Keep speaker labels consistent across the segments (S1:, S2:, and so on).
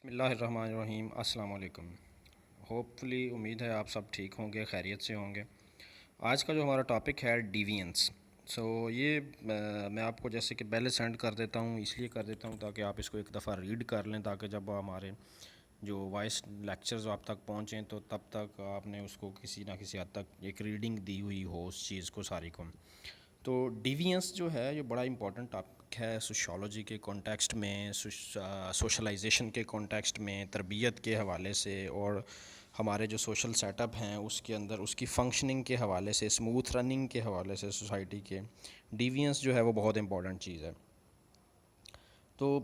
S1: بسم اللہ الرحمن الرحیم. السلام علیکم. ہوپفلی امید ہے آپ سب ٹھیک ہوں گے، خیریت سے ہوں گے. آج کا جو ہمارا ٹاپک ہے ڈیوینس. یہ میں آپ کو جیسے کہ پہلے سینڈ کر دیتا ہوں، اس لیے کر دیتا ہوں تاکہ آپ اس کو ایک دفعہ ریڈ کر لیں، تاکہ جب ہمارے جو وائس لیکچرز آپ تک پہنچیں تو تب تک آپ نے اس کو کسی نہ کسی حد تک ایک ریڈنگ دی ہوئی ہو اس چیز کو ساری کو. تو ڈیوینس جو ہے یہ بڑا امپورٹنٹ ٹاپک ہے سوشالوجی کے کانٹیکسٹ میں، سوشلائزیشن کے کانٹیکسٹ میں، تربیت کے حوالے سے، اور ہمارے جو سوشل سیٹ اپ ہیں اس کے اندر اس کی فنکشننگ کے حوالے سے، اسموتھ رننگ کے حوالے سے سوسائٹی کے. ڈیوینس جو ہے وہ بہت امپورٹنٹ چیز ہے. تو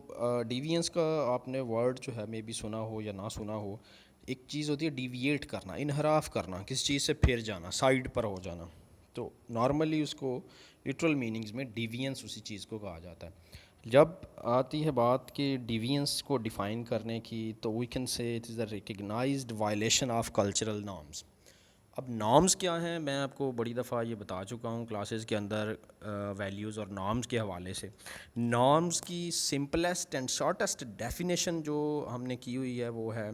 S1: ڈیوینس کا آپ نے ورڈ جو ہے میں بھی سنا ہو یا نہ سنا ہو. ایک چیز ہوتی ہے ڈیویٹ کرنا، انحراف کرنا، کسی چیز سے پھر جانا، سائڈ پر ہو جانا. تو نارملی اس کو لٹرل میننگز میں ڈیوینس اسی چیز کو کہا جاتا ہے. جب آتی ہے بات کہ ڈیوینس کو ڈیفائن کرنے کی، تو we can say it is a recognised violation of cultural norms. اب نارمز کیا ہیں میں آپ کو بڑی دفعہ یہ بتا چکا ہوں کلاسز کے اندر ویلیوز اور نارمز کے حوالے سے. نارمز کی سمپلیسٹ اینڈ شارٹیسٹ ڈیفینیشن جو ہم نے کی ہوئی ہے وہ ہے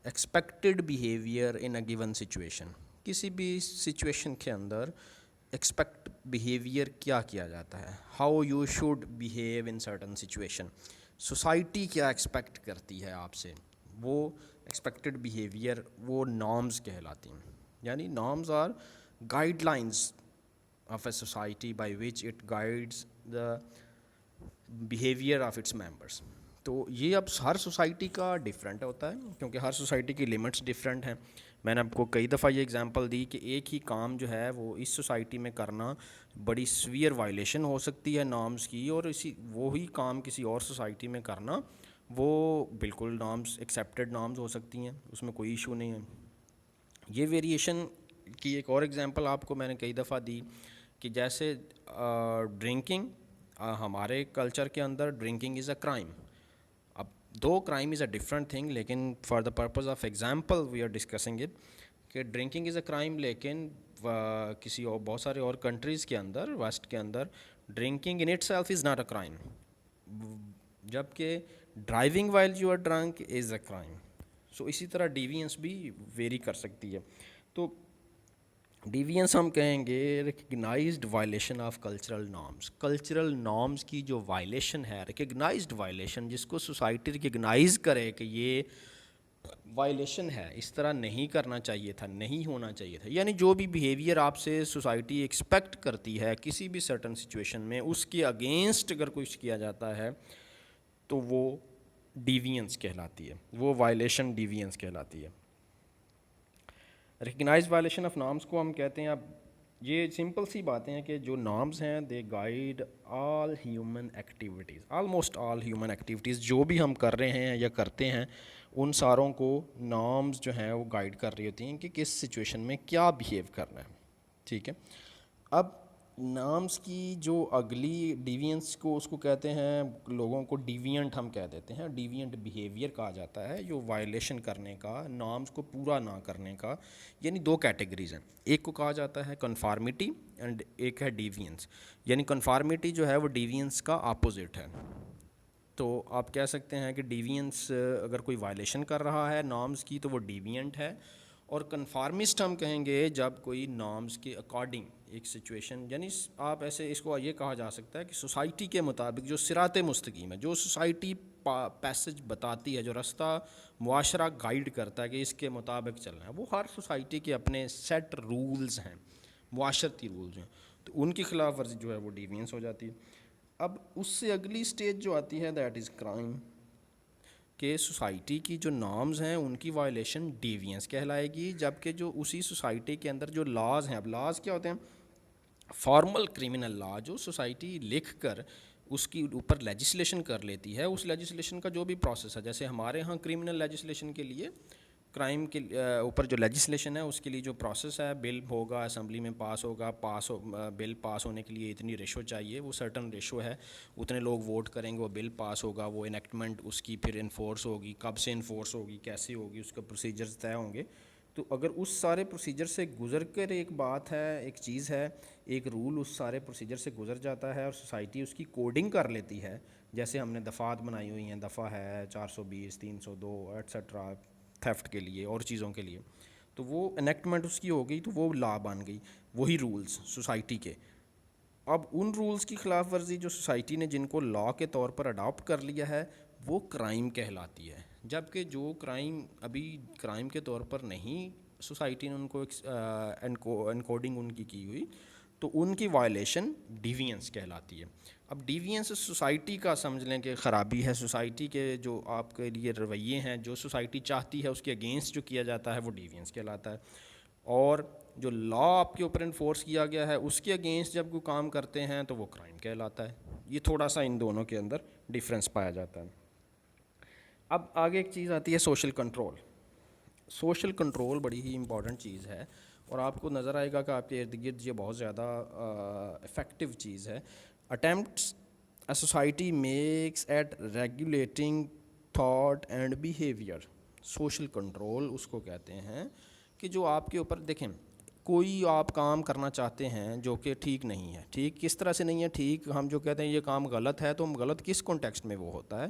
S1: expected behaviour in a given situation. کسی بھی سچویشن کے اندر ایکسپیکٹ بیہیویئر کیا جاتا ہے، how you should behave in certain situation. Society کیا ایکسپیکٹ کرتی ہے آپ سے، وہ ایکسپیکٹڈ بیہیویئر وہ نارمز کہلاتی ہیں. یعنی norms are guidelines of a society by which it guides the behaviour of its members. تو یہ اب ہر سوسائٹی کا ڈفرینٹ ہوتا ہے کیونکہ ہر سوسائٹی کی لمٹس ڈفرینٹ ہیں. میں نے آپ کو کئی دفعہ یہ اگزامپل دی کہ ایک ہی کام جو ہے وہ اس سوسائٹی میں کرنا بڑی سویئر وائلیشن ہو سکتی ہے نارمز کی، اور وہی کام کسی اور سوسائٹی میں کرنا وہ بالکل نارمز ایکسیپٹڈ نارمز ہو سکتی ہیں، اس میں کوئی ایشو نہیں ہے. یہ ویریشن کی ایک اور اگزامپل آپ کو میں نے کئی دفعہ دی کہ جیسے ڈرنکنگ، ہمارے کلچر کے اندر ڈرنکنگ از اے کرائم. اب دو crime is a different thing, لیکن for the purpose of example we are discussing it کہ ڈرنکنگ از اے کرائم، لیکن کسی اور بہت سارے اور کنٹریز کے اندر، ویسٹ کے اندر، drinking in itself is not a crime, جبکہ driving while you are drunk is a crime. So اسی طرح ڈیوینس بھی ویری کر سکتی ہے. تو ڈیوینس ہم کہیں گے recognised violation of cultural norms. Cultural norms کی جو وائلیشن ہے، ریکگنائزڈ وائلیشن، جس کو سوسائٹی ریکگنائز کرے کہ یہ وائلیشن ہے، اس طرح نہیں کرنا چاہیے تھا، نہیں ہونا چاہیے تھا. یعنی جو بھی بیہیویئر آپ سے سوسائٹی ایکسپیکٹ کرتی ہے کسی بھی سرٹن سچویشن میں، اس کے اگینسٹ اگر کچھ کیا جاتا ہے تو وہ ڈیوینس کہلاتی ہے، وہ وائلیشن ڈیوینس کہلاتی ہے. ریکگنائز وائلیشن آف نارمز کو ہم کہتے ہیں، اب یہ سمپل سی باتیں ہیں کہ جو نارمز ہیں they guide all human activities, almost all human activities جو بھی ہم کر رہے ہیں یا کرتے ہیں، ان ساروں کو نارمز جو ہیں وہ گائیڈ کر رہی ہوتی ہیں کہ کس سچویشن میں کیا بیہیو کرنا ہے. ٹھیک ہے. اب نارمز کی جو اگلی ڈیوینس کو اس کو کہتے ہیں، لوگوں کو ڈیوینٹ ہم کہہ دیتے ہیں، ڈیوینٹ بیہیویئر کہا جاتا ہے جو وائلیشن کرنے کا، نارمز کو پورا نہ کرنے کا. یعنی دو کیٹیگریز ہیں، ایک کو کہا جاتا ہے کنفارمیٹی اینڈ ایک ہے ڈیوینس. یعنی کنفارمیٹی جو ہے وہ ڈیوینس کا اپوزٹ ہے. تو آپ کہہ سکتے ہیں کہ ڈیوینس اگر کوئی وائلیشن کر رہا ہے نارمز کی تو وہ ڈیوینٹ ہے، اور کنفارمسٹ ہم کہیں گے جب کوئی نارمز کے اکارڈنگ ایک سچویشن، یعنی آپ ایسے اس کو یہ کہا جا سکتا ہے کہ سوسائٹی کے مطابق جو صراط مستقیم ہے، جو سوسائٹی پیسج بتاتی ہے، جو رستہ معاشرہ گائیڈ کرتا ہے کہ اس کے مطابق چلنا ہے، وہ ہر سوسائٹی کے اپنے سیٹ رولز ہیں، معاشرتی رولز ہیں. تو ان کی خلاف ورزی جو ہے وہ ڈیوینس ہو جاتی ہے. اب اس سے اگلی سٹیج جو آتی ہے دیٹ از کرائم، کہ سوسائٹی کی جو نارمز ہیں ان کی وائلیشن ڈیوینس کہلائے گی، جبکہ جو اسی سوسائٹی کے اندر جو لاز ہیں، اب لاز کیا ہوتے ہیں؟ فارمل کرمنل لا، جو سوسائٹی لکھ کر اس کی اوپر لیجسلیشن کر لیتی ہے، اس لیجسلیشن کا جو بھی پروسیس ہے، جیسے ہمارے ہاں کرمنل لیجسلیشن کے لیے، کرائم کے اوپر جو لیجسلیشن ہے اس کے لیے جو پروسیس ہے، بل ہوگا اسمبلی میں پاس ہوگا، بل پاس ہونے کے لیے اتنی ریشو چاہیے، وہ سرٹن ریشو ہے، اتنے لوگ ووٹ کریں گے وہ بل پاس ہوگا، وہ انیکٹمنٹ اس کی پھر انفورس ہوگی، کب سے انفورس ہوگی، کیسے ہوگی، اس کا پروسیجرز طے ہوں گے. تو اگر اس سارے پروسیجر سے گزر کر ایک بات ہے، ایک چیز ہے، ایک رول اس سارے پروسیجر سے گزر جاتا ہے اور سوسائٹی اس کی کوڈنگ کر لیتی ہے، جیسے ہم نے دفعات بنائی ہوئی ہیں، دفعہ ہے 420 302 ایٹسٹرا تھیفٹ کے لیے اور چیزوں کے لیے، تو وہ انیکٹمنٹ اس کی ہو گئی تو وہ لا بن گئی، وہی رولز سوسائٹی کے۔ اب ان رولز کی خلاف ورزی جو سوسائٹی نے جن کو لا کے طور پر اڈاپٹ کر لیا ہے وہ کرائم کہلاتی ہے، جبکہ جو کرائم ابھی کرائم کے طور پر نہیں سوسائٹی نے ان کو انکوڈنگ ان کی ہوئی، تو ان کی وائلیشن ڈیوینس کہلاتی ہے۔ اب ڈیوینس سوسائٹی کا سمجھ لیں کہ خرابی ہے، سوسائٹی کے جو آپ کے لیے رویے ہیں، جو سوسائٹی چاہتی ہے اس کے اگینسٹ جو کیا جاتا ہے وہ ڈیوینس کہلاتا ہے، اور جو لا آپ کے اوپر انفورس کیا گیا ہے اس کے اگینسٹ جب کوئی کام کرتے ہیں تو وہ کرائم کہلاتا ہے۔ یہ تھوڑا سا ان دونوں کے اندر ڈیفرنس پایا جاتا ہے۔ اب آگے ایک چیز آتی ہے سوشل کنٹرول۔ سوشل کنٹرول بڑی ہی امپورٹنٹ چیز ہے، اور آپ کو نظر آئے گا کہ آپ کے ارد گرد یہ بہت زیادہ افیکٹو چیز ہے۔ Attempts a society makes at regulating thought and behaviour. Social control اس کو کہتے ہیں کہ جو آپ کے اوپر دیکھیں کوئی آپ کام کرنا چاہتے ہیں جو کہ ٹھیک نہیں ہے، ٹھیک کس طرح سے نہیں ہے، ٹھیک ہم جو کہتے ہیں یہ کام غلط ہے تو غلط کس کانٹیکسٹ میں وہ ہوتا ہے،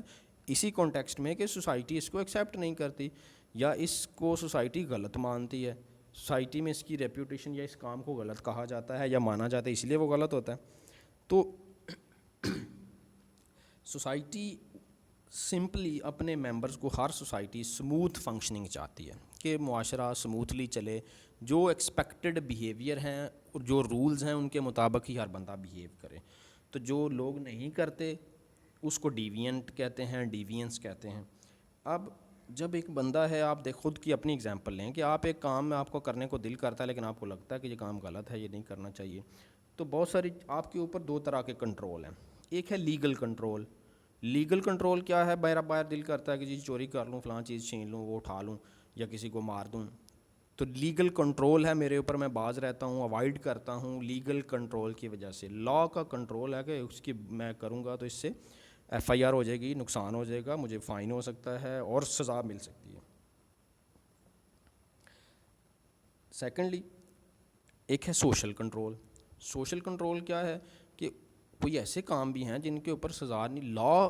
S1: اسی کانٹیکسٹ میں کہ سوسائٹی اس کو ایکسیپٹ نہیں کرتی یا اس کو سوسائٹی غلط مانتی ہے، سوسائٹی میں اس کی ریپوٹیشن یا اس کام کو غلط کہا جاتا ہے یا مانا جاتا ہے، اس لیے وہ غلط ہوتا ہے۔ تو سوسائٹی سمپلی اپنے ممبرز کو، ہر سوسائٹی اسموتھ فنکشننگ چاہتی ہے کہ معاشرہ اسموتھلی چلے، جو ایکسپیکٹڈ بیہیویئر ہیں اور جو رولز ہیں ان کے مطابق ہی ہر بندہ بیہیو کرے۔ تو جو لوگ نہیں کرتے اس کو ڈیوینٹ کہتے ہیں، ڈیوینس کہتے ہیں۔ اب جب ایک بندہ ہے، آپ خود کی اپنی اگزامپل لیں کہ آپ ایک کام میں آپ کو کرنے کو دل کرتا ہے لیکن آپ کو لگتا ہے کہ یہ کام غلط ہے، یہ نہیں کرنا چاہیے، تو بہت ساری آپ کے اوپر دو طرح کے کنٹرول ہیں۔ ایک ہے لیگل کنٹرول۔ لیگل کنٹرول کیا ہے؟ باہر دل کرتا ہے کہ جی چوری کر لوں، فلاں چیز چھین لوں، وہ اٹھا لوں یا کسی کو مار دوں، تو لیگل کنٹرول ہے میرے اوپر، میں باز رہتا ہوں، اوائڈ کرتا ہوں لیگل کنٹرول کی وجہ سے۔ لا کا کنٹرول ہے کہ اس کی میں کروں گا تو اس سے ایف آئی آر ہو جائے گی، نقصان ہو جائے گا، مجھے فائن ہو سکتا ہے اور سزا مل سکتی ہے۔ سیکنڈلی ایک ہے سوشل کنٹرول۔ سوشل کنٹرول کیا ہے کہ کوئی ایسے کام بھی ہیں جن کے اوپر سزا نہیں، لا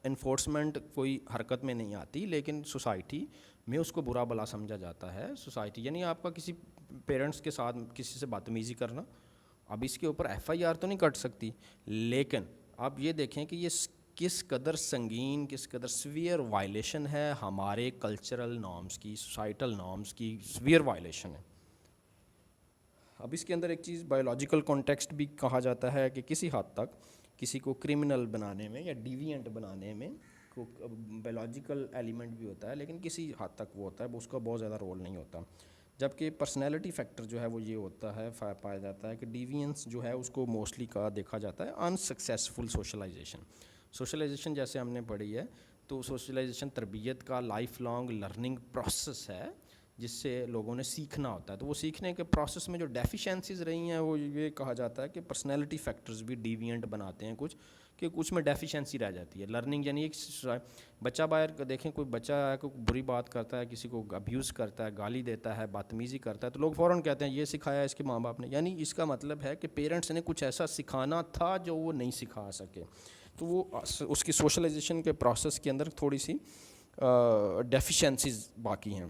S1: انفورسمنٹ کوئی حرکت میں نہیں آتی لیکن سوسائٹی میں اس کو برا بلا سمجھا جاتا ہے۔ سوسائٹی یعنی آپ کا کسی پیرنٹس کے ساتھ کسی سے بدتمیزی کرنا، اب اس کے اوپر ایف آئی آر تو نہیں کٹ سکتی، لیکن آپ یہ دیکھیں کہ یہ کس قدر سنگین، کس قدر سویئر وائلیشن ہے ہمارے کلچرل نارمز کی، سوسائٹل نارمز کی سویئر وائلیشن ہے۔ اب اس کے اندر ایک چیز بایولوجیکل کانٹیکسٹ بھی کہا جاتا ہے کہ کسی حد تک کسی کو کرمنل بنانے میں یا ڈیوینٹ بنانے میں بایولوجیکل ایلیمنٹ بھی ہوتا ہے لیکن کسی حد تک وہ ہوتا ہے، اس کا بہت زیادہ رول نہیں ہوتا۔ جبکہ پرسنالٹی فیکٹر جو ہے وہ یہ ہوتا ہے، پایا جاتا ہے کہ ڈیوینس جو ہے اس کو موسٹلی کا دیکھا جاتا ہے انسکسیسفل سوشلائزیشن۔ سوشلائزیشن جیسے ہم نے پڑھی ہے تو سوشلائزیشن تربیت کا لائف لانگ لرننگ پروسیس ہے جس سے لوگوں نے سیکھنا ہوتا ہے، تو وہ سیکھنے کے پروسیس میں جو ڈیفیشنسیز رہی ہیں وہ یہ کہا جاتا ہے کہ پرسنالٹی فیکٹرز بھی ڈیوینٹ بناتے ہیں کچھ، کہ کچھ میں ڈیفیشنسی رہ جاتی ہے لرننگ۔ یعنی ایک بچہ باہر دیکھیں، کوئی بچہ ہے کوئی بری بات کرتا ہے، کسی کو ابیوز کرتا ہے، گالی دیتا ہے، بدتمیزی کرتا ہے، تو لوگ فوراً کہتے ہیں یہ سکھایا اس کے ماں باپ نے، یعنی اس کا مطلب ہے کہ پیرنٹس نے کچھ ایسا سکھانا تھا جو وہ نہیں سکھا سکے، تو وہ اس کی سوشلائزیشن کے پروسیس کے اندر تھوڑی سی ڈیفیشنسیز باقی ہیں۔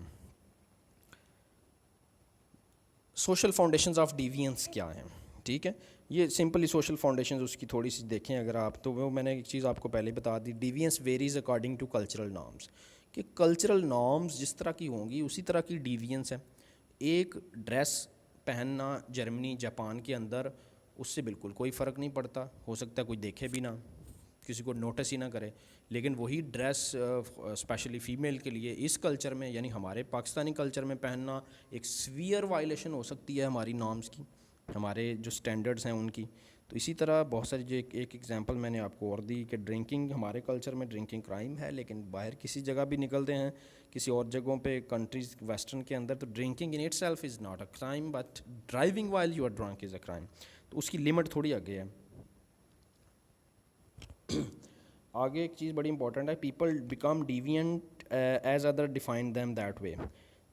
S1: سوشل فاؤنڈیشنز آف ڈیوینس کیا ہیں؟ ٹھیک ہے، یہ سمپلی سوشل فاؤنڈیشنز اس کی تھوڑی سی دیکھیں اگر آپ، تو وہ میں نے ایک چیز آپ کو پہلے بتا دی، deviance varies according to cultural norms, کہ کلچرل نارمز جس طرح کی ہوں گی اسی طرح کی ڈیوینس ہے۔ ایک ڈریس پہننا جرمنی جاپان کے اندر اس سے بالکل کوئی فرق نہیں پڑتا، ہو سکتا ہے کوئی دیکھے بھی نہ، کسی کو نوٹس ہی نہ کرے، لیکن وہی ڈریس اسپیشلی فیمیل کے لیے اس کلچر میں یعنی ہمارے پاکستانی کلچر میں پہننا ایک سویئر وائلیشن ہو سکتی ہے ہماری نارمز کی، ہمارے جو سٹینڈرڈز ہیں ان کی۔ تو اسی طرح بہت ساری جو ایک ایگزامپل میں نے آپ کو اور دی کہ ڈرنکنگ، ہمارے کلچر میں ڈرنکنگ کرائم ہے لیکن باہر کسی جگہ بھی نکلتے ہیں کسی اور جگہوں پہ کنٹریز ویسٹرن کے اندر، تو drinking in itself is not a crime but driving while you are drunk is a crime, تو اس کی لمٹ تھوڑی آگے ہے۔ آگے ایک چیز بڑی امپورٹنٹ ہے، people become deviant as other define them that way,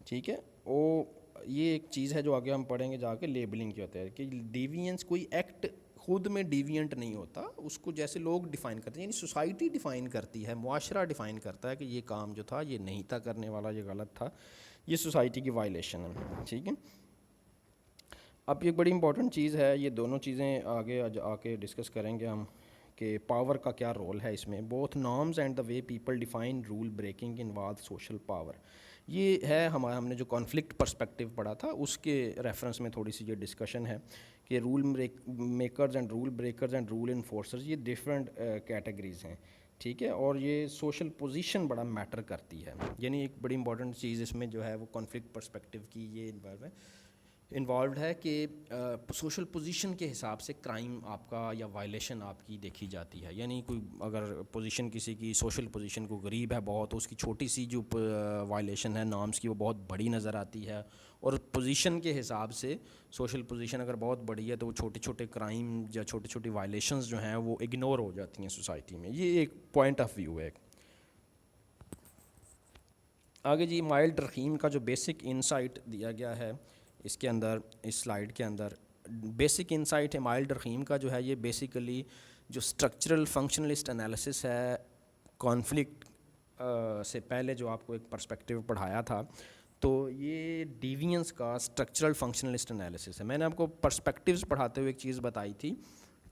S1: ٹھیک ہے، وہ یہ ایک چیز ہے جو آگے ہم پڑھیں گے جا کے، لیبلنگ کی ہوتا ہے کہ ڈیوینس کوئی ایکٹ خود میں ڈیوینٹ نہیں ہوتا، اس کو جیسے لوگ ڈیفائن کرتے ہیں، یعنی سوسائٹی ڈیفائن کرتی ہے، معاشرہ ڈیفائن کرتا ہے کہ یہ کام جو تھا یہ نہیں تھا کرنے والا، یہ غلط تھا، یہ سوسائٹی کی وائلیشن ہے. ٹھیک ہے. اب یہ بڑی امپورٹنٹ چیز ہے، یہ دونوں چیزیں آگے آ کے ڈسکس کریں گے ہم کہ پاور کا کیا رول ہے اس میں. Both norms and the way people define rule breaking involve social power. یہ ہے ہم نے جو کانفلکٹ پرسپیکٹیو پڑھا تھا اس کے ریفرنس میں تھوڑی سی یہ ڈسکشن ہے کہ rule makers and rule breakers and rule enforcers یہ ڈفرینٹ کیٹیگریز ہیں. ٹھیک ہے. اور یہ سوشل پوزیشن بڑا میٹر کرتی ہے، یعنی ایک بڑی امپورٹنٹ چیز اس میں جو ہے وہ کانفلکٹ پرسپیکٹیو کی یہ انوالوڈ ہے کہ سوشل پوزیشن کے حساب سے کرائم آپ کا یا وائلیشن آپ کی دیکھی جاتی ہے. یعنی کوئی اگر پوزیشن کسی کی سوشل پوزیشن کو غریب ہے بہت، تو اس کی چھوٹی سی جو وائلیشن ہے نارمس کی وہ بہت بڑی نظر آتی ہے، اور پوزیشن کے حساب سے سوشل پوزیشن اگر بہت بڑی ہے تو وہ چھوٹے چھوٹے کرائم یا چھوٹی چھوٹی وائلیشنز جو ہیں وہ اگنور ہو جاتی ہیں سوسائٹی میں. یہ ایک پوائنٹ آف ویو ہے. آگے جی مائلڈ رحیم کا جو بیسک انسائٹ دیا گیا ہے اس کے اندر، اس سلائیڈ کے اندر بیسک انسائٹ ہے مائلڈ رحیم کا جو ہے یہ بیسیکلی جو اسٹرکچرل فنکشنلسٹ انالیسس ہے کانفلکٹ سے پہلے جو آپ کو ایک پرسپیکٹیو پڑھایا تھا، تو یہ ڈیوینس کا اسٹرکچرل فنکشنلسٹ انالیسس ہے. میں نے آپ کو پرسپیکٹیوز پڑھاتے ہوئے ایک چیز بتائی تھی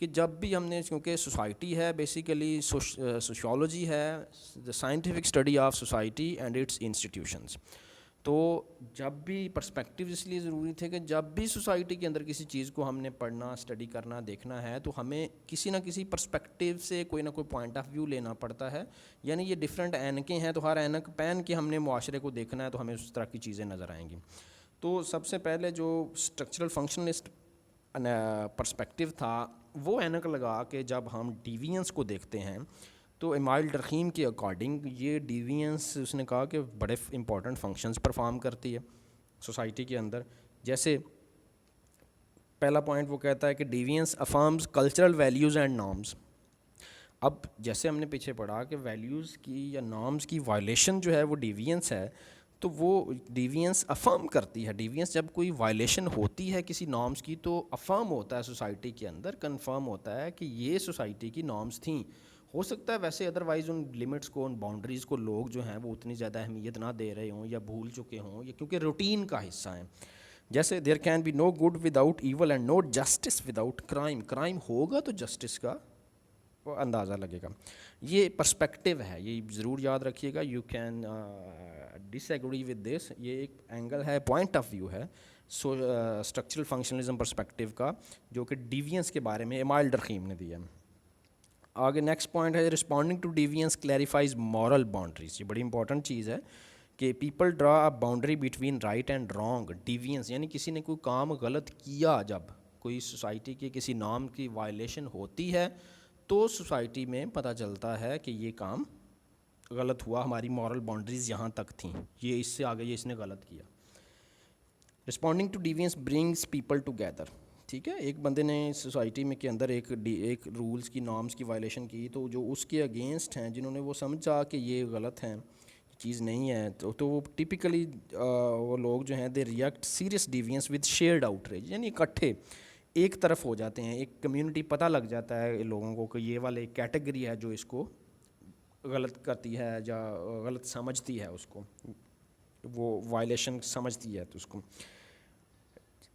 S1: کہ جب بھی ہم نے، کیونکہ سوسائٹی ہے بیسیکلی سوشیولوجی ہے the scientific study of society and its institutions. تو جب بھی پرسپیکٹیو اس لیے ضروری تھے کہ جب بھی سوسائٹی کے اندر کسی چیز کو ہم نے پڑھنا، اسٹڈی کرنا، دیکھنا ہے تو ہمیں کسی نہ کسی پرسپیکٹیو سے کوئی نہ کوئی پوائنٹ آف ویو لینا پڑتا ہے. یعنی یہ ڈفرینٹ اینکیں ہیں، تو ہر اینک پہن کے ہم نے معاشرے کو دیکھنا ہے تو ہمیں اس طرح کی چیزیں نظر آئیں گی. تو سب سے پہلے جو اسٹرکچرل فنکشنلسٹ پرسپیکٹیو تھا وہ اینک لگا کے جب ہم ڈیوینس کو دیکھتے ہیں تو مائلڈ رحیم کے اکارڈنگ یہ ڈیوینس اس نے کہا کہ بڑے امپورٹنٹ فنکشنز پرفارم کرتی ہے سوسائٹی کے اندر. جیسے پہلا پوائنٹ وہ کہتا ہے کہ deviance affirms cultural values and norms. اب جیسے ہم نے پیچھے پڑھا کہ ویلیوز کی یا نارمز کی وائلیشن جو ہے وہ ڈیوینس ہے، تو وہ ڈیوینس افرم کرتی ہے. ڈیوینس جب کوئی وائلیشن ہوتی ہے کسی نارمز کی تو افرم ہوتا ہے سوسائٹی کے اندر، کنفرم ہوتا ہے کہ یہ سوسائٹی کی نارمز تھیں. ہو سکتا ہے ویسے ادروائز ان لمٹس کو، ان باؤنڈریز کو لوگ جو ہیں وہ اتنی زیادہ اہمیت نہ دے رہے ہوں یا بھول چکے ہوں، یا کیونکہ روٹین کا حصہ ہیں. جیسے there can be no good without evil and no justice without crime. Crime ہوگا تو جسٹس کا اندازہ لگے گا. یہ پرسپیکٹیو ہے، یہ ضرور یاد رکھیے گا. You can disagree with this. یہ ایک اینگل ہے، پوائنٹ آف ویو ہے اسٹرکچرل فنکشنلزم پرسپیکٹیو کا، جو کہ ڈیوینس کے بارے میں مائلڈ رحیم نے دیا. آگے نیکسٹ پوائنٹ ہے responding to deviance clarifies moral boundaries. یہ بڑی امپورٹنٹ چیز ہے کہ people draw a boundary between right and wrong. Deviance یعنی کسی نے کوئی کام غلط کیا، جب کوئی سوسائٹی کے کسی نارم کی وائلیشن ہوتی ہے تو سوسائٹی میں پتہ چلتا ہے کہ یہ کام غلط ہوا، ہماری مورل باؤنڈریز یہاں تک تھیں، یہ اس سے آگے یہ اس نے غلط کیا. Responding to deviance brings people together. ٹھیک ہے. ایک بندے نے سوسائٹی میں کے اندر ایک رولز کی، نارمز کی وائلیشن کی، تو جو اس کے اگینسٹ ہیں، جنہوں نے وہ سمجھا کہ یہ غلط ہیں، چیز نہیں ہے، تو وہ ٹپیکلی وہ لوگ جو ہیں they react serious deviance with shared outreach. یعنی اکٹھے ایک طرف ہو جاتے ہیں. ایک کمیونٹی پتہ لگ جاتا ہے لوگوں کو کہ یہ والے کیٹیگری ہے جو اس کو غلط کرتی ہے یا غلط سمجھتی ہے، اس کو وہ وائلیشن سمجھتی ہے. تو اس کو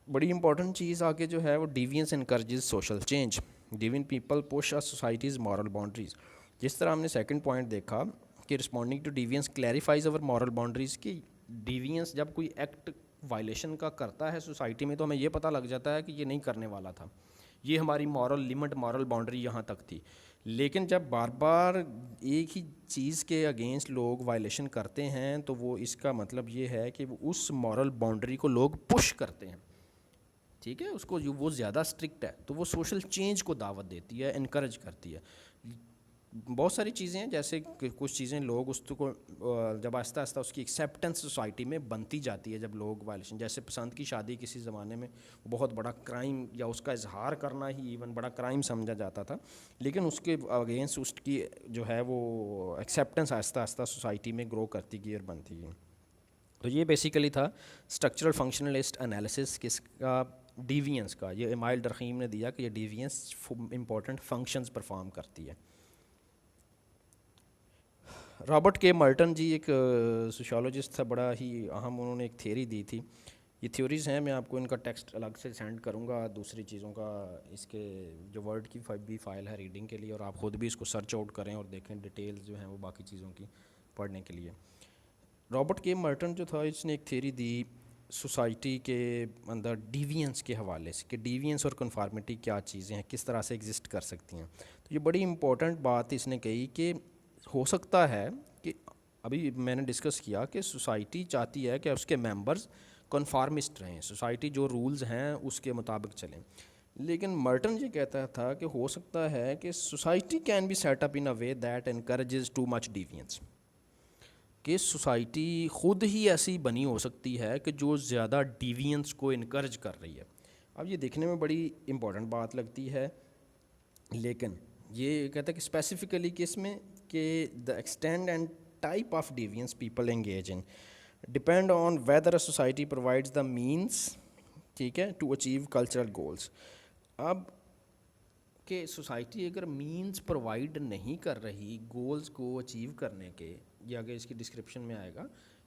S1: بڑی امپورٹنٹ چیز آگے جو ہے وہ deviance encourages social change. Deviant people push societies moral boundaries. جس طرح ہم نے سیکنڈ پوائنٹ دیکھا کہ responding to deviance clarifies over moral boundaries. کی ڈیوینس جب کوئی ایکٹ وائلیشن کا کرتا ہے سوسائٹی میں تو ہمیں یہ پتہ لگ جاتا ہے کہ یہ نہیں کرنے والا تھا، یہ ہماری مورل لمٹ، مورل باؤنڈری یہاں تک تھی. لیکن جب بار بار ایک ہی چیز کے اگینسٹ لوگ وائلیشن کرتے ہیں تو وہ اس کا مطلب یہ ہے کہ اس مورل باؤنڈری کو لوگ پش کرتے ہیں. ٹھیک ہے. اس کو وہ زیادہ اسٹرکٹ ہے تو وہ سوشل چینج کو دعوت دیتی ہے، انکریج کرتی ہے. بہت ساری چیزیں ہیں، جیسے کچھ چیزیں لوگ اس کو جب آہستہ آہستہ اس کی ایکسیپٹنس سوسائٹی میں بنتی جاتی ہے، جب لوگ وائلیشن، جیسے پسند کی شادی کسی زمانے میں بہت بڑا کرائم یا اس کا اظہار کرنا ہی ایون بڑا کرائم سمجھا جاتا تھا، لیکن اس کے اگینسٹ اس کی جو ہے وہ ایکسیپٹنس آہستہ آہستہ سوسائٹی میں گرو کرتی گئی اور بنتی گئی. تو یہ بیسیکلی تھا اسٹرکچرل فنکشنلسٹ انالیسس کس کا، ڈیوینس کا. یہ ایمائل ڈرخیم نے دیا کہ یہ ڈیوینس امپورٹنٹ فنکشنز پرفارم کرتی ہے. رابرٹ کے مرٹن جی ایک سوشالوجسٹ تھا بڑا ہی اہم, انہوں نے ایک تھیوری دی تھی. یہ تھیوریز ہیں, میں آپ کو ان کا ٹیکسٹ الگ سے سینڈ کروں گا, دوسری چیزوں کا اس کے جو ورڈ کی بھی فائل ہے ریڈنگ کے لیے, اور آپ خود بھی اس کو سرچ آؤٹ کریں اور دیکھیں ڈیٹیلز جو ہیں وہ باقی چیزوں کی پڑھنے کے لیے. رابرٹ کے مرٹن جو تھا اس نے ایک تھیوری دی سوسائٹی کے اندر ڈیوینس کے حوالے سے, کہ ڈیوینس اور کنفارمیٹی کیا چیزیں ہیں, کس طرح سے ایگزسٹ کر سکتی ہیں. تو یہ بڑی امپورٹنٹ بات اس نے کہی کہ ہو سکتا ہے کہ ابھی میں نے ڈسکس کیا کہ سوسائٹی چاہتی ہے کہ اس کے ممبرز کنفارمسٹ رہیں, سوسائٹی جو رولز ہیں اس کے مطابق چلیں. لیکن مرٹن یہ کہتا تھا کہ ہو سکتا ہے کہ society can be set up in a way that encourages too much deviance, کہ سوسائٹی خود ہی ایسی بنی ہو سکتی ہے کہ جو زیادہ ڈیوینس کو انکریج کر رہی ہے. اب یہ دیکھنے میں بڑی امپورٹنٹ بات لگتی ہے, لیکن یہ کہتا ہے کہ اسپیسیفکلی کس میں, کہ the extent and type of deviance people engage in depend on whether a society provides the means, ٹھیک ہے, to achieve cultural goals. اب کہ سوسائٹی اگر مینس پرووائڈ نہیں کر رہی گولز کو اچیو کرنے کے, یہ آگے اس کی ڈسکرپشن میں آئے گا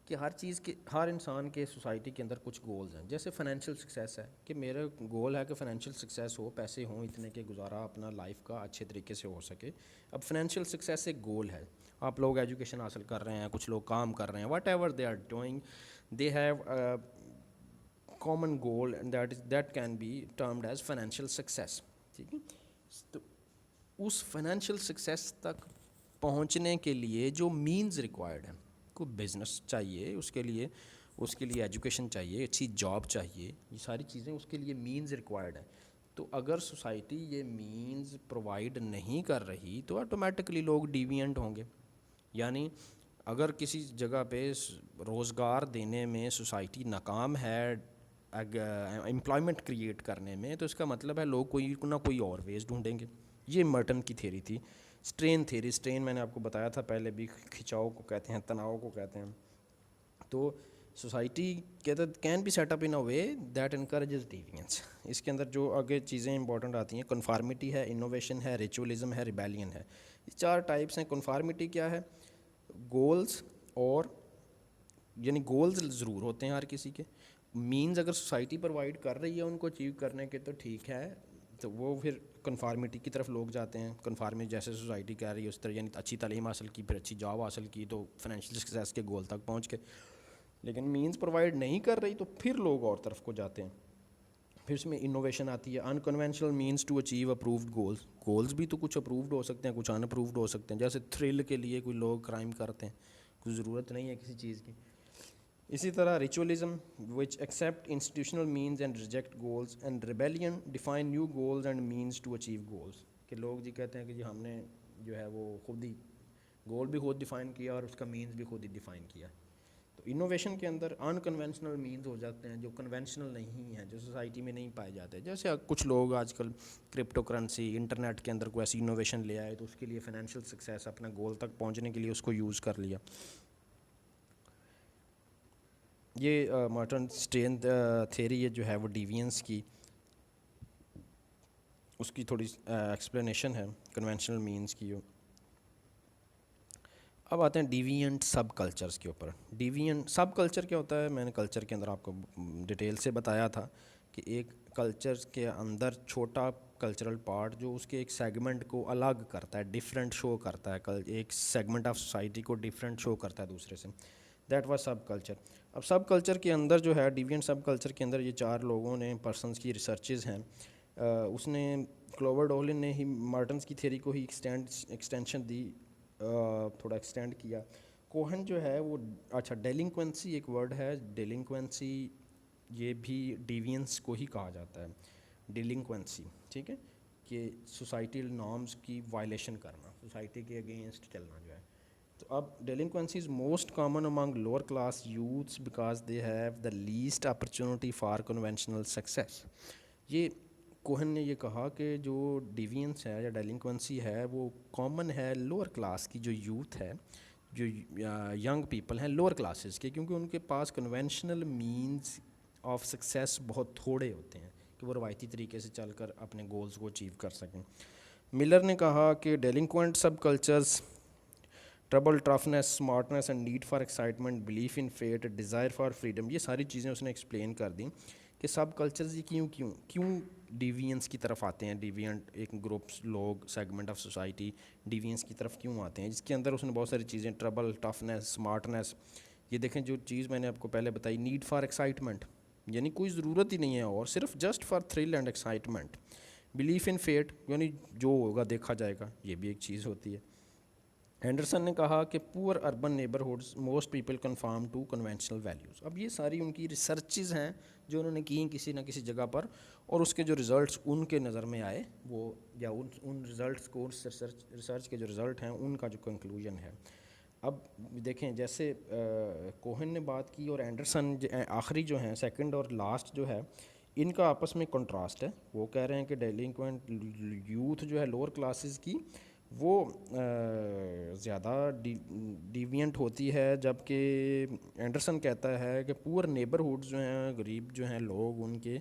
S1: کہ ہر چیز کے, ہر انسان کے سوسائٹی کے اندر کچھ گولز ہیں. جیسے فائنینشیل سکسیس ہے, کہ میرا گول ہے کہ فائنینشیل سکسیس ہو, پیسے ہوں اتنے کہ گزارا اپنا لائف کا اچھے طریقے سے ہو سکے. اب فائنینشیل سکسیس ایک گول ہے, آپ لوگ ایجوکیشن حاصل کر رہے ہیں, کچھ لوگ کام کر رہے ہیں, whatever they are doing, they have common goal and that can be termed as financial success. ٹھیک ہے, تو اس فائنینشیل سکسیس تک پہنچنے کے لیے جو مینز ریکوائرڈ ہیں, کو بزنس چاہیے, اس کے لیے ایجوکیشن چاہیے, اچھی جاب چاہیے, یہ ساری چیزیں اس کے لیے مینز ریکوائرڈ ہیں. تو اگر سوسائٹی یہ مینز پرووائڈ نہیں کر رہی تو آٹومیٹکلی لوگ ڈیوینٹ ہوں گے. یعنی اگر کسی جگہ پہ روزگار دینے میں سوسائٹی ناکام ہے امپلائمنٹ کریٹ کرنے میں, تو اس کا مطلب ہے لوگ کوئی نہ کوئی اور ویز ڈھونڈیں گے. یہ مرٹن کی تھیوری تھی. اسٹرین تھیوری, اسٹرین میں نے آپ کو بتایا تھا پہلے بھی, کھچاؤ کو کہتے ہیں, تناؤ کو کہتے ہیں. تو سوسائٹی کہتا can be set up in a way that encourages deviance. اس کے اندر جو آگے چیزیں امپورٹنٹ آتی ہیں, کنفارمیٹی ہے, انوویشن ہے, ریچولیزم ہے, ریبیلین ہے. یہ 4 ٹائپس ہیں. کنفارمیٹی کیا ہے, گولز, اور یعنی گولز ضرور ہوتے ہیں ہر کسی کے, مینز اگر سوسائٹی پرووائڈ کر رہی ہے ان کو اچیو کرنے کے تو ٹھیک ہے, تو وہ پھر کنفارمیٹی کی طرف لوگ جاتے ہیں. کنفارمیٹی جیسے سوسائٹی کہہ رہی ہے اس طرح, یعنی اچھی تعلیم حاصل کی, پھر اچھی جاب حاصل کی, تو فائنینشیل سکسیس کے گول تک پہنچ کے. لیکن مینز پرووائڈ نہیں کر رہی تو پھر لوگ اور طرف کو جاتے ہیں. پھر اس میں انوویشن آتی ہے, unconventional means to achieve approved goals. Goals بھی تو کچھ اپرووڈ ہو سکتے ہیں, کچھ ان اپرووڈ ہو سکتے ہیں. جیسے تھرل کے لیے کوئی لوگ کرائم کرتے ہیں, کوئی ضرورت نہیں ہے کسی چیز کی. اسی طرح ritualism which accept institutional means and reject goals, and rebellion define new goals and means to achieve goals. کہ لوگ جی کہتے ہیں کہ جی ہم نے جو ہے وہ خود ہی گول بھی خود ڈیفائن کیا اور اس کا مینز بھی خود ہی ڈیفائن کیا. تو انوویشن کے اندر انکنونشنل مینز ہو جاتے ہیں جو کنونشنل نہیں ہیں, جو سوسائٹی میں نہیں پائے جاتے. جیسے کچھ لوگ آج کل کرپٹو کرنسی, انٹرنیٹ کے اندر کوئی ایسی انوویشن لے آئے تو اس کے لیے فائنینشیل سکسیس, اپنا گول تک پہنچنے کے لیے اس کو یوز کر لیا. یہ مارٹن اسٹرین تھیوری جو ہے وہ ڈیوینس کی, اس کی تھوڑی ایکسپلینیشن ہے کنونشنل مینز کی. اب آتے ہیں ڈیوینٹ سب کلچرز کے اوپر. ڈیوینٹ سب کلچر کیا ہوتا ہے, میں نے کلچر کے اندر آپ کو ڈیٹیل سے بتایا تھا کہ ایک کلچر کے اندر چھوٹا کلچرل پارٹ جو اس کے ایک سیگمنٹ کو الگ کرتا ہے, ڈیفرنٹ شو کرتا ہے, ایک سیگمنٹ آف سوسائٹی کو ڈیفرنٹ شو کرتا ہے دوسرے سے. That was sub culture. اب سب کلچر کے اندر جو ہے, ڈیوینٹ سب کلچر کے اندر یہ 4 لوگوں نے, پرسنس کی ریسرچز ہیں. اس نے کلوور ڈولن نے ہی مارٹنس کی تھیوری کو ہی ایکسٹینشن دی, تھوڑا ایکسٹینڈ کیا. کوہن جو ہے وہ, اچھا ڈیلنکوینسی ایک ورڈ ہے, ڈیلنکوینسی یہ بھی ڈیوینس کو ہی کہا جاتا ہے, ڈیلنکوینسی. ٹھیک ہے, کہ سوسائٹیل نارمز کی وائلیشن کرنا, سوسائٹی کے اگینسٹ چلنا جو ہے. تو اب delinquency is most common among lower class youths because they have the least opportunity for conventional success. یہ کوہن نے یہ کہا کہ جو ڈیوینس ہے یا ڈیلنکوینسی ہے وہ کامن ہے لوور کلاس کی, جو یوتھ ہے, جو ینگ پیپل ہیں لوور کلاسز کے, کیونکہ ان کے پاس کنونشنل مینز آف سکسیس بہت تھوڑے ہوتے ہیں, کہ وہ روایتی طریقے سے چل کر اپنے گولز کو اچیو کر سکیں. ملر نے کہا کہ delinquent subcultures trouble toughness smartness and need for excitement belief in fate desire for freedom, یہ ساری چیزیں اس نے ایکسپلین کر دیں کہ سب کلچرز یہ کیوں ڈیوینس کی طرف آتے ہیں, ڈیوینٹ ایک گروپس لوگ سیگمنٹ آف سوسائٹی ڈیوینس کی طرف کیوں آتے ہیں, جس کے اندر اس نے بہت ساری چیزیں ٹربل ٹفنس اسمارٹنس. یہ دیکھیں جو چیز میں نے آپ کو پہلے بتائی نیڈ فار ایکسائٹمنٹ, یعنی کوئی ضرورت ہی نہیں ہے اور صرف just for thrill and excitement. Belief in fate, یعنی جو ہوگا دیکھا جائے گا, یہ بھی ایک چیز ہوتی ہے. ہینڈرسن نے کہا کہ poor urban neighbourhoods most people conform to conventional values. اب یہ ساری ان کی ریسرچز ہیں جو انہوں نے کی کسی نہ کسی جگہ پر, اور اس کے جو ریزلٹس ان کے نظر میں آئے وہ یا ان ریزلٹس کو ریسرچ کے جو رزلٹ ہیں ان کا جو کنکلوژن ہے. اب دیکھیں جیسے کوہن نے بات کی اور اینڈرسن آخری جو ہیں سیکنڈ اور لاسٹ جو ہے ان کا آپس میں کنٹراسٹ ہے. وہ کہہ رہے ہیں کہ ڈیلنکوینٹ یوتھ جو ہے لوور کلاسز کی وہ زیادہ ڈیوینٹ ہوتی ہے, جبکہ اینڈرسن کہتا ہے کہ پور نیبرہڈز جو ہیں غریب جو ہیں لوگ ان کے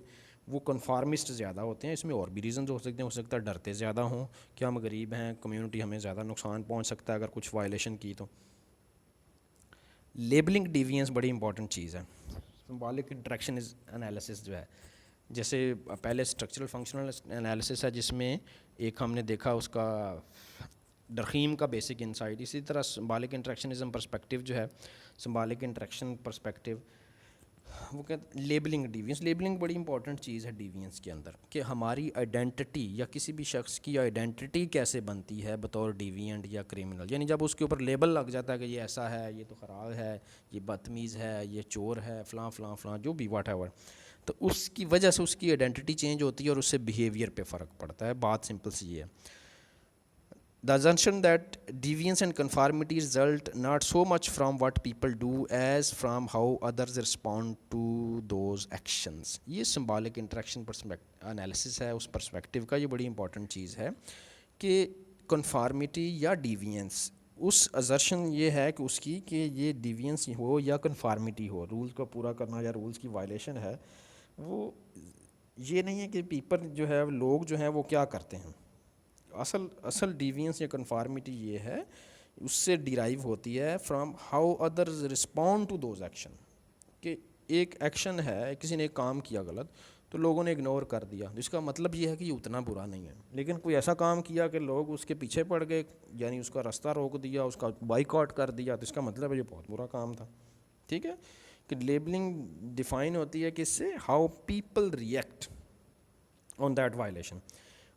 S1: وہ کنفارمسٹ زیادہ ہوتے ہیں. اس میں اور بھی ریزنز ہو سکتے ہیں, ہو سکتا ہے ڈرتے زیادہ ہوں کہ ہم غریب ہیں, کمیونٹی ہمیں زیادہ نقصان پہنچ سکتا ہے اگر کچھ وائلیشن کی تو. لیبلنگ ڈیوینس بڑی امپورٹنٹ چیز ہے. سمبولک انٹریکشن از انالیسس جو ہے, جیسے پہلے اسٹرکچرل فنکشنل انالیسس ہے جس میں ایک ہم نے دیکھا اس کا ڈرخیم کا بیسک انسائٹ, اسی طرح سمبولک انٹریکشنزم پرسپیکٹیو جو ہے سمبولک انٹریکشن پرسپیکٹیو وہ کہتے ہیں لیبلنگ ڈیوینس. لیبلنگ بڑی امپورٹنٹ چیز ہے ڈیوینس کے اندر کہ ہماری آئیڈینٹی یا کسی بھی شخص کی آئیڈینٹی کیسے بنتی ہے بطور ڈیوینٹ یا کریمنل. یعنی جب اس کے اوپر لیبل لگ جاتا ہے کہ یہ ایسا ہے, یہ تو خراب ہے, یہ بدتمیز ہے, یہ چور ہے, فلاں فلاں فلاں جو بھی واٹ ایور, تو اس کی وجہ سے اس کی آئیڈینٹی چینج ہوتی ہے اور اس سے بیہیویئر پہ فرق پڑتا ہے. بات سمپل سی ہے. The assumption that deviance and conformity result not so much from what people do as from how others respond to those actions. یہ symbolic interaction analysis ہے اس perspective کا, یہ بڑی important چیز ہے کہ conformity یا deviance اس assertion یہ ہے کہ اس کی کہ یہ deviance ہو یا conformity ہو, رولز کو پورا کرنا یا رولز کی وائلیشن ہے, وہ یہ نہیں ہے کہ پیپل جو ہے لوگ جو ہیں وہ کیا کرتے ہیں. اصل ڈیوینس یا کنفارمیٹی یہ ہے اس سے ڈیرائیو ہوتی ہے from how others respond to those action. کہ ایک ایکشن ہے, کسی نے ایک کام کیا غلط تو لوگوں نے اگنور کر دیا, جس کا مطلب یہ ہے کہ یہ اتنا برا نہیں ہے. لیکن کوئی ایسا کام کیا کہ لوگ اس کے پیچھے پڑ گئے, یعنی اس کا راستہ روک دیا, اس کا بائیکاٹ کر دیا, تو اس کا مطلب ہے یہ بہت برا کام تھا. ٹھیک ہے, کہ لیبلنگ ڈیفائن ہوتی ہے کہ اس سے how people react on that violation.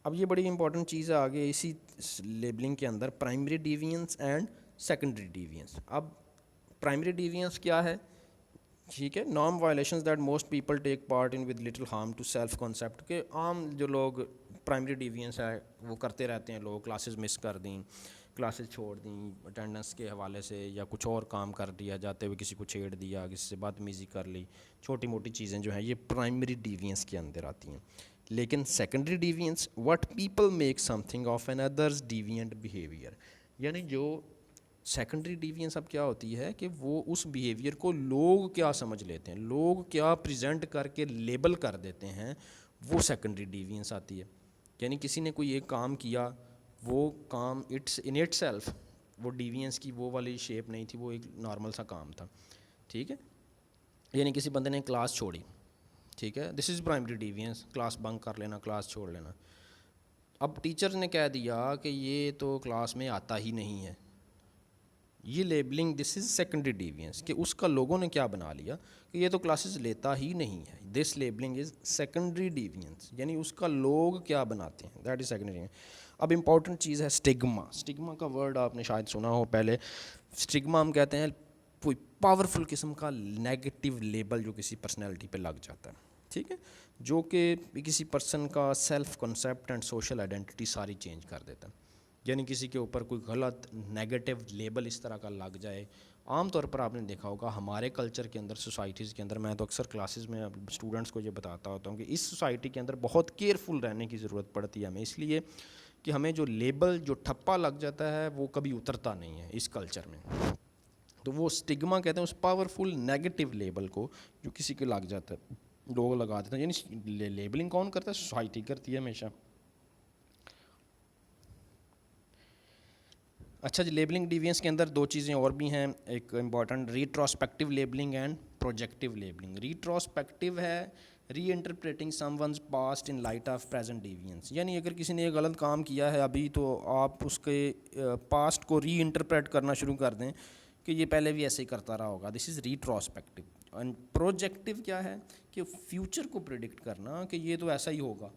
S1: اب یہ بڑی امپورٹنٹ چیز ہے آگے اسی لیبلنگ کے اندر, primary deviance and secondary deviance. اب پرائمری ڈیوینس کیا ہے؟ ٹھیک ہے, norm violations that most people take part in with little harm to self concept. کہ عام جو لوگ پرائمری ڈیوینس ہے وہ کرتے رہتے ہیں لوگ, کلاسز مس کر دیں, کلاسز چھوڑ دیں اٹینڈنس کے حوالے سے, یا کچھ اور کام کر دیا, جاتے ہوئے کسی کو چھیڑ دیا, کسی سے بدتمیزی کر لی, چھوٹی موٹی چیزیں جو ہیں یہ پرائمری ڈیوینس کے اندر آتی ہیں. لیکن secondary deviance what people make something of an others deviant behaviour. یعنی جو سیکنڈری ڈیوینس اب کیا ہوتی ہے کہ وہ اس بیہیویئر کو لوگ کیا سمجھ لیتے ہیں, لوگ کیا پریزنٹ کر کے لیبل کر دیتے ہیں, وہ سیکنڈری ڈیوینس آتی ہے. یعنی کسی نے کوئی ایک کام کیا, وہ کام اٹس ان اٹ سیلف وہ ڈیوینس کی وہ والی شیپ نہیں تھی, وہ ایک نارمل سا کام تھا. ٹھیک ہے, یعنی کسی بندے نے کلاس چھوڑی, ٹھیک ہے, this is primary deviance, class bunk کر لینا, کلاس چھوڑ لینا. اب ٹیچر نے کہہ دیا کہ یہ تو کلاس میں آتا ہی نہیں ہے, یہ labelling this is secondary deviance, کہ اس کا لوگوں نے کیا بنا لیا کہ یہ تو کلاسز لیتا ہی نہیں ہے. دس لیبلنگ از سیکنڈری ڈیوینس, یعنی اس کا لوگ کیا بناتے ہیں, دیٹ از سیکنڈری. اب امپورٹنٹ چیز ہے اسٹگما. اسٹگما کا ورڈ آپ نے شاید سنا ہو پہلے. اسٹگما ہم کہتے ہیں کوئی پاورفل قسم کا نیگیٹو لیبل جو کسی پرسنالٹی پہ لگ جاتا ہے, ٹھیک ہے, جو کہ کسی پرسن کا self concept and social identity ساری چینج کر دیتا ہے. یعنی کسی کے اوپر کوئی غلط نیگیٹو لیبل اس طرح کا لگ جائے. عام طور پر آپ نے دیکھا ہوگا ہمارے کلچر کے اندر, سوسائٹیز کے اندر, میں تو اکثر کلاسز میں اسٹوڈنٹس کو یہ بتاتا ہوتا ہوں کہ اس سوسائٹی کے اندر بہت کیئرفل رہنے کی ضرورت پڑتی ہے ہمیں, اس لیے کہ ہمیں جو لیبل جو ٹھپا لگ جاتا ہے وہ کبھی اترتا نہیں ہے اس کلچر میں. تو وہ اسٹگما کہتے ہیں اس پاورفل نیگیٹو لیبل کو جو کسی کے لگ جاتا ہے. لوگ لگا دیتے ہیں. یعنی لیبلنگ کون کرتا ہے؟ سوسائٹی کرتی ہے ہمیشہ. اچھا جی، لیبلنگ ڈیوینس کے اندر دو چیزیں اور بھی ہیں ایک important, retrospective labelling and projective labelling. Retrospective ہے reinterpreting someone's past in light of present deviance. یعنی اگر کسی نے ایک غلط کام کیا ہے ابھی تو آپ اس کے پاسٹ کو ری انٹرپریٹ کرنا شروع کر دیں کہ یہ پہلے بھی ایسے ہی کرتا رہا ہوگا. دس از ریٹروسپیکٹیو. اینڈ پروجیکٹیو کیا ہے کہ فیوچر کو پریڈکٹ کرنا کہ یہ تو ایسا ہی ہوگا.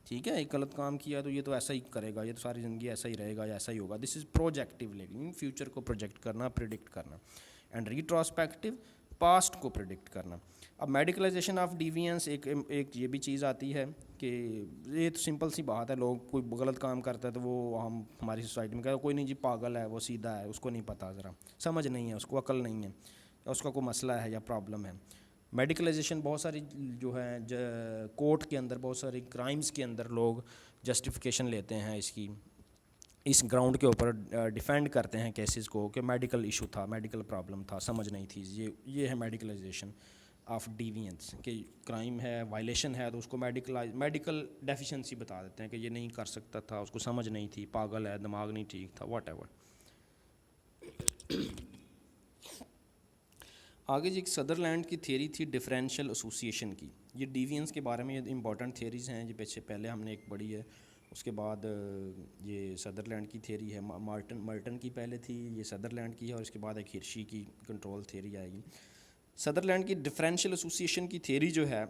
S1: ٹھیک ہے، ایک غلط کام کیا تو یہ تو ایسا ہی کرے گا، یہ تو ساری زندگی ایسا ہی رہے گا یا ایسا ہی ہوگا. دس از پروجیکٹیو لیبلنگ، فیوچر کو پروجیکٹ کرنا، پریڈکٹ کرنا. اینڈ ریٹروسپیکٹیو پاسٹ کو پریڈکٹ کرنا. اب میڈیکلائزیشن آف ڈیوینس ایک یہ بھی چیز آتی ہے کہ یہ تو سمپل سی بات ہے، لوگ کوئی غلط کام کرتا ہے تو وہ ہماری سوسائٹی میں کہتے ہیں کوئی نہیں جی پاگل ہے، وہ سیدھا ہے، اس کو نہیں پتہ، ذرا سمجھ نہیں ہے، اس کو عقل نہیں ہے، یا اس کا کوئی مسئلہ ہے یا پرابلم ہے. میڈیکلائزیشن بہت ساری جو ہے کورٹ کے اندر بہت ساری کرائمز کے اندر لوگ جسٹیفیکیشن لیتے ہیں اس گراؤنڈ کے اوپر ڈیفینڈ کرتے ہیں کیسز کو کہ میڈیکل ایشو تھا، میڈیکل پرابلم تھا، سمجھ نہیں تھی. یہ ہے میڈیکلائزیشن آف ڈیوینس کہ کرائم ہے، وائلیشن ہے تو اس کو میڈیکل ڈیفیشنسی بتا دیتے ہیں کہ یہ نہیں کر سکتا تھا، اس کو سمجھ نہیں تھی، پاگل ہے، دماغ نہیں ٹھیک تھا، واٹ ایور. آگے جی ایک سدرلینڈ کی تھیوری تھی ڈفرینشیل ایسوسیشن کی. یہ ڈیوینس کے بارے میں یہ امپورٹنٹ تھیوریز ہیں، یہ پہلے ہم نے ایک پڑھی ہے. اس کے بعد یہ سدرلینڈ کی تھیوری ہے، ملٹن کی پہلے تھی، یہ سدرلینڈ کی ہے، اور اس کے بعد ایک ہرشی کی کنٹرول تھیوری آئے گی. سدرلینڈ کی ڈفرینشیل ایسوسیشن کی تھیوری جو ہے،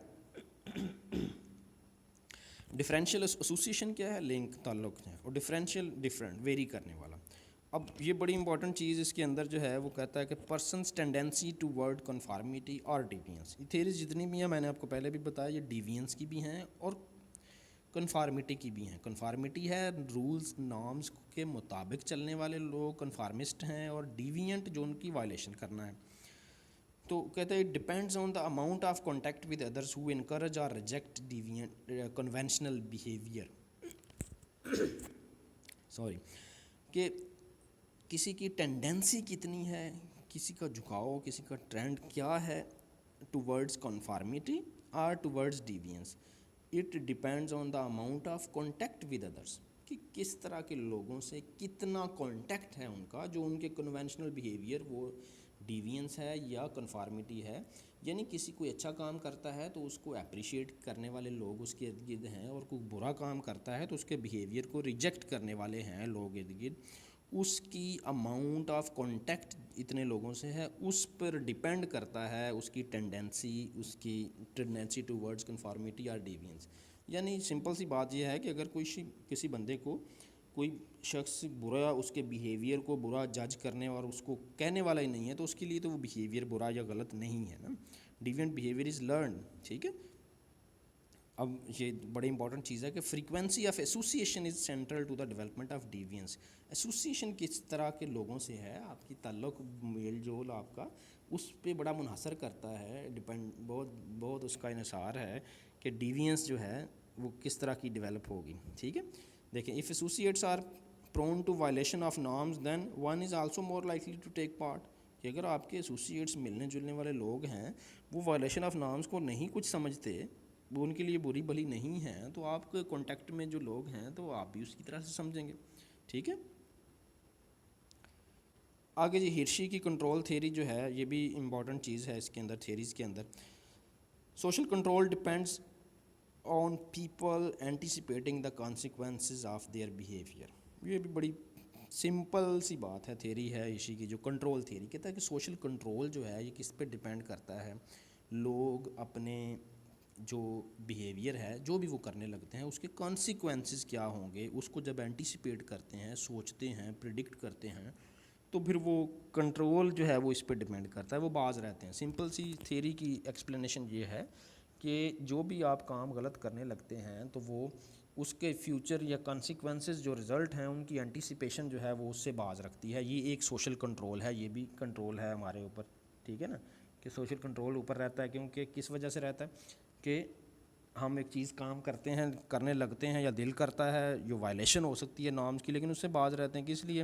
S1: ڈفرینشیل ایسوسیشن کیا ہے؟ لنک، تعلق ہے، اور ڈفرینشیل ڈفرینٹ، ویری کرنے والا. اب یہ بڑی امپورٹنٹ چیز اس کے اندر جو ہے وہ کہتا ہے کہ person's tendency toward conformity اور ڈیوینس. یہ تھیریز جتنی بھی ہیں میں نے آپ کو پہلے بھی بتایا، یہ ڈیوینس کی بھی ہیں اور کنفارمیٹی کی بھی ہیں. کنفارمیٹی ہے رولز نارمز کے مطابق چلنے والے لوگ کنفارمسٹ ہیں، اور ڈیوینٹ جو ان کی وائلیشن کرنا ہے. تو کہتے ہیں it depends on the amount of contact with others who encourage اور ریجیکٹ ڈیوینٹ کنونشنل بیہیویئر. کہ کسی کی ٹینڈنسی کتنی ہے، کسی کا جھکاؤ، کسی کا ٹرینڈ کیا ہے ٹو ورڈز کنفارمیٹی اور towards deviance. It depends on the amount of contact with others, کہ کس طرح کے لوگوں سے کتنا کانٹیکٹ ہے ان کا، جو ان کے کنونشنل بیہیویئر وہ ڈیوینس ہے یا کنفارمیٹی ہے. یعنی کسی کوئی اچھا کام کرتا ہے تو اس کو اپریشیٹ کرنے والے لوگ اس کے ارد گرد ہیں، اور کوئی برا کام کرتا ہے تو اس کے بیہیویئر کو ریجیکٹ کرنے والے ہیں لوگ ارد گرد. اس کی اماؤنٹ آف کانٹیکٹ اتنے لوگوں سے ہے، اس پر ڈیپینڈ کرتا ہے اس کی ٹینڈنسی ٹو ورڈز کنفارمیٹی اور ڈیوینس. یعنی سمپل سی بات یہ ہے کہ اگر کسی بندے کو کوئی شخص برا، اس کے بیہیویئر کو برا جج کرنے اور اس کو کہنے والا ہی نہیں ہے تو اس کے لیے تو وہ بیہیویئر برا یا غلط نہیں ہے نا. Deviant behaviour is learn. ٹھیک ہے. اب یہ بڑی امپورٹنٹ چیز ہے کہ frequency of association is central to the development of deviance. Association کس طرح کے لوگوں سے ہے، آپ کی تعلق، میل جول آپ کا، اس پہ بڑا منحصر کرتا ہے، بہت اس کا انحصار ہے کہ ڈیوینس جو ہے وہ کس طرح کی ڈیولپ ہوگی. ٹھیک ہے. دیکھیں if associates are prone to violation of norms then one is also more likely to take part. کہ اگر آپ کے ایسوسیٹس ملنے جلنے والے لوگ ہیں وہ وائلیشن آف نارمز کو نہیں کچھ سمجھتے، وہ ان کے لیے بری بھلی نہیں ہیں، تو آپ کے کانٹیکٹ میں جو لوگ ہیں تو آپ بھی اس کی طرح سے سمجھیں گے. ٹھیک ہے. آگے جی ہرشی کی کنٹرول تھیوری جو ہے یہ بھی امپورٹنٹ چیز ہے اس کے اندر، تھیوریز کے اندر. Social control depends on people anticipating the consequences of their behaviour. یہ بھی بڑی سمپل سی بات ہے، تھیوری ہے ہرشی کی جو کنٹرول تھیوری. کہتا ہے کہ سوشل کنٹرول جو ہے یہ کس پہ ڈپینڈ کرتا ہے، لوگ اپنے جو بیہیویئر ہے جو بھی وہ کرنے لگتے ہیں اس کے کانسیکوینسز کیا ہوں گے، اس کو جب اینٹیسپیٹ کرتے ہیں، سوچتے ہیں، پریڈکٹ کرتے ہیں، تو پھر وہ کنٹرول جو ہے وہ اس پہ ڈپینڈ کرتا ہے، وہ باز رہتے ہیں. سمپل سی تھیوری کی ایکسپلینیشن یہ ہے کہ جو بھی آپ کام غلط کرنے لگتے ہیں تو وہ اس کے فیوچر یا کانسیکوینسز جو رزلٹ ہیں ان کی انٹیسپیشن جو ہے وہ اس سے باز رکھتی ہے. یہ ایک سوشل کنٹرول ہے، یہ بھی کنٹرول ہے ہمارے اوپر. ٹھیک ہے نا، کہ سوشل کنٹرول اوپر رہتا ہے. کیونکہ کس وجہ سے رہتا ہے کہ ہم ایک چیز کام کرتے ہیں، کرنے لگتے ہیں، یا دل کرتا ہے، جو وائلیشن ہو سکتی ہے نارمز کی، لیکن اس سے باز رہتے ہیں. کس لیے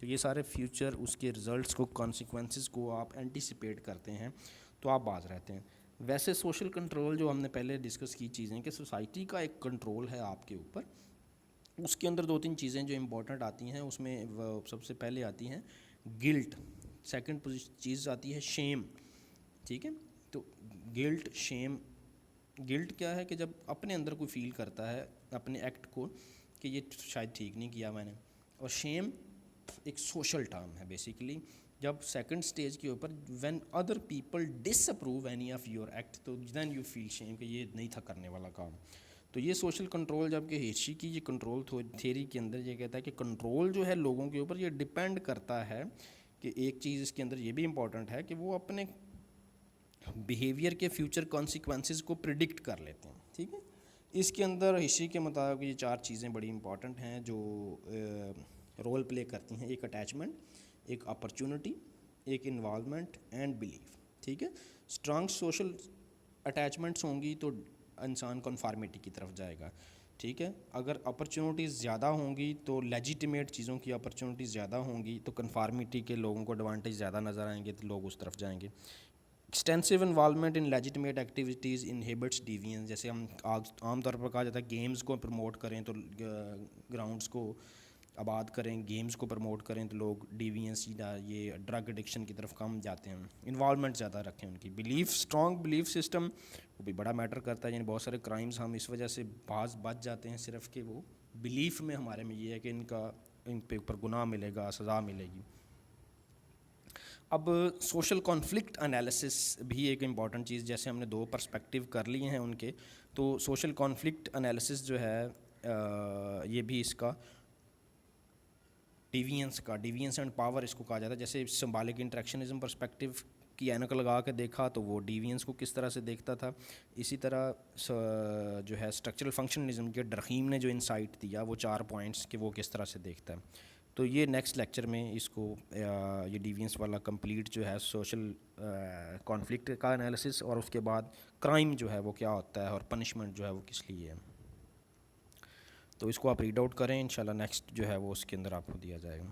S1: تو یہ سارے فیوچر اس کے رزلٹس کو، کانسیکوینسز کو آپ اینٹیسپیٹ کرتے ہیں تو آپ باز رہتے ہیں. ویسے سوشل کنٹرول جو ہم نے پہلے ڈسکس کی چیزیں کہ سوسائٹی کا ایک کنٹرول ہے آپ کے اوپر، اس کے اندر 2-3 چیزیں جو امپورٹنٹ آتی ہیں. اس میں سب سے پہلے آتی ہیں گلٹ، سیکنڈ چیز آتی ہے شیم. ٹھیک ہے، تو گلٹ، شیم. گلٹ کیا ہے کہ جب اپنے اندر کوئی فیل کرتا ہے اپنے ایکٹ کو کہ یہ شاید ٹھیک نہیں کیا میں نے. اور شیم ایک سوشل ٹرم ہے بیسیکلی. جب سیکنڈ سٹیج کے اوپر when other people disapprove any of your act, تو دین یو فیل شیم کہ یہ نہیں تھا کرنے والا کام. تو یہ سوشل کنٹرول، جب کہ ہیرشی کی یہ کنٹرول تھیوری کے اندر یہ کہتا ہے کہ کنٹرول جو ہے لوگوں کے اوپر، یہ ڈپینڈ کرتا ہے کہ ایک چیز اس کے اندر یہ بھی امپورٹنٹ ہے کہ وہ اپنے بیہیویئر کے فیوچر کانسیکوینسز کو پریڈکٹ کر لیتے ہیں. ٹھیک ہے، اس کے اندر ہسٹری کے مطابق یہ 4 چیزیں بڑی امپورٹنٹ ہیں جو رول پلے کرتی ہیں. ایک اٹیچمنٹ، ایک اپرچونٹی، ایک انوالومنٹ اینڈ بلیف. ٹھیک ہے، اسٹرانگ سوشل اٹیچمنٹس ہوں گی تو انسان کنفارمیٹی کی طرف جائے گا. ٹھیک ہے، اگر اپرچونٹیز زیادہ ہوں گی تو لیجیٹیمیٹ چیزوں کی اپرچونٹیز زیادہ ہوں گی تو کنفارمیٹی کے لوگوں کو ایڈوانٹیج زیادہ نظر آئیں گے تو لوگ اس طرف جائیں گے. Extensive involvement in legitimate activities inhibits deviance. جیسے ہم عام طور پر کہا جاتا ہے گیمز کو پروموٹ کریں تو گراؤنڈس کو آباد کریں، گیمز کو پروموٹ کریں تو لوگ ڈیوینس یا یہ ڈرگ ایڈکشن کی طرف کم جاتے ہیں. انوالومنٹ زیادہ رکھیں ان کی. بلیف، اسٹرانگ بلیف سسٹم وہ بھی بڑا میٹر کرتا ہے. یعنی بہت سارے کرائمز ہم اس وجہ سے بعض بچ جاتے ہیں صرف کہ وہ بلیف میں ہمارے میں یہ ہے کہ ان پہ اوپر گناہ ملے گا، سزا ملے گی. اب سوشل کانفلکٹ انالیسس بھی ایک امپورٹنٹ چیز، جیسے ہم نے 2 پرسپیکٹیو کر لیے ہیں ان کے، تو سوشل کانفلکٹ انالیسس جو ہے یہ بھی اس کا ڈیوینس اینڈ پاور اس کو کہا جاتا ہے. جیسے سمبالک انٹریکشنزم پرسپیکٹیو کی اینک لگا کے دیکھا تو وہ ڈیوینس کو کس طرح سے دیکھتا تھا. اسی طرح جو ہے اسٹرکچرل فنکشنلزم کے ڈرخیم نے جو انسائٹ دیا وہ 4 پوائنٹس کہ وہ کس طرح سے دیکھتا ہے. تو یہ نیکسٹ لیکچر میں اس کو یہ ڈیوینس والا کمپلیٹ جو ہے سوشل کانفلکٹ کا انالیسس، اور اس کے بعد کرائم جو ہے وہ کیا ہوتا ہے اور پنشمنٹ جو ہے وہ کس لیے ہے. تو اس کو آپ ریڈ آؤٹ کریں، انشاءاللہ نیکسٹ جو ہے وہ اس کے اندر آپ کو دیا جائے گا.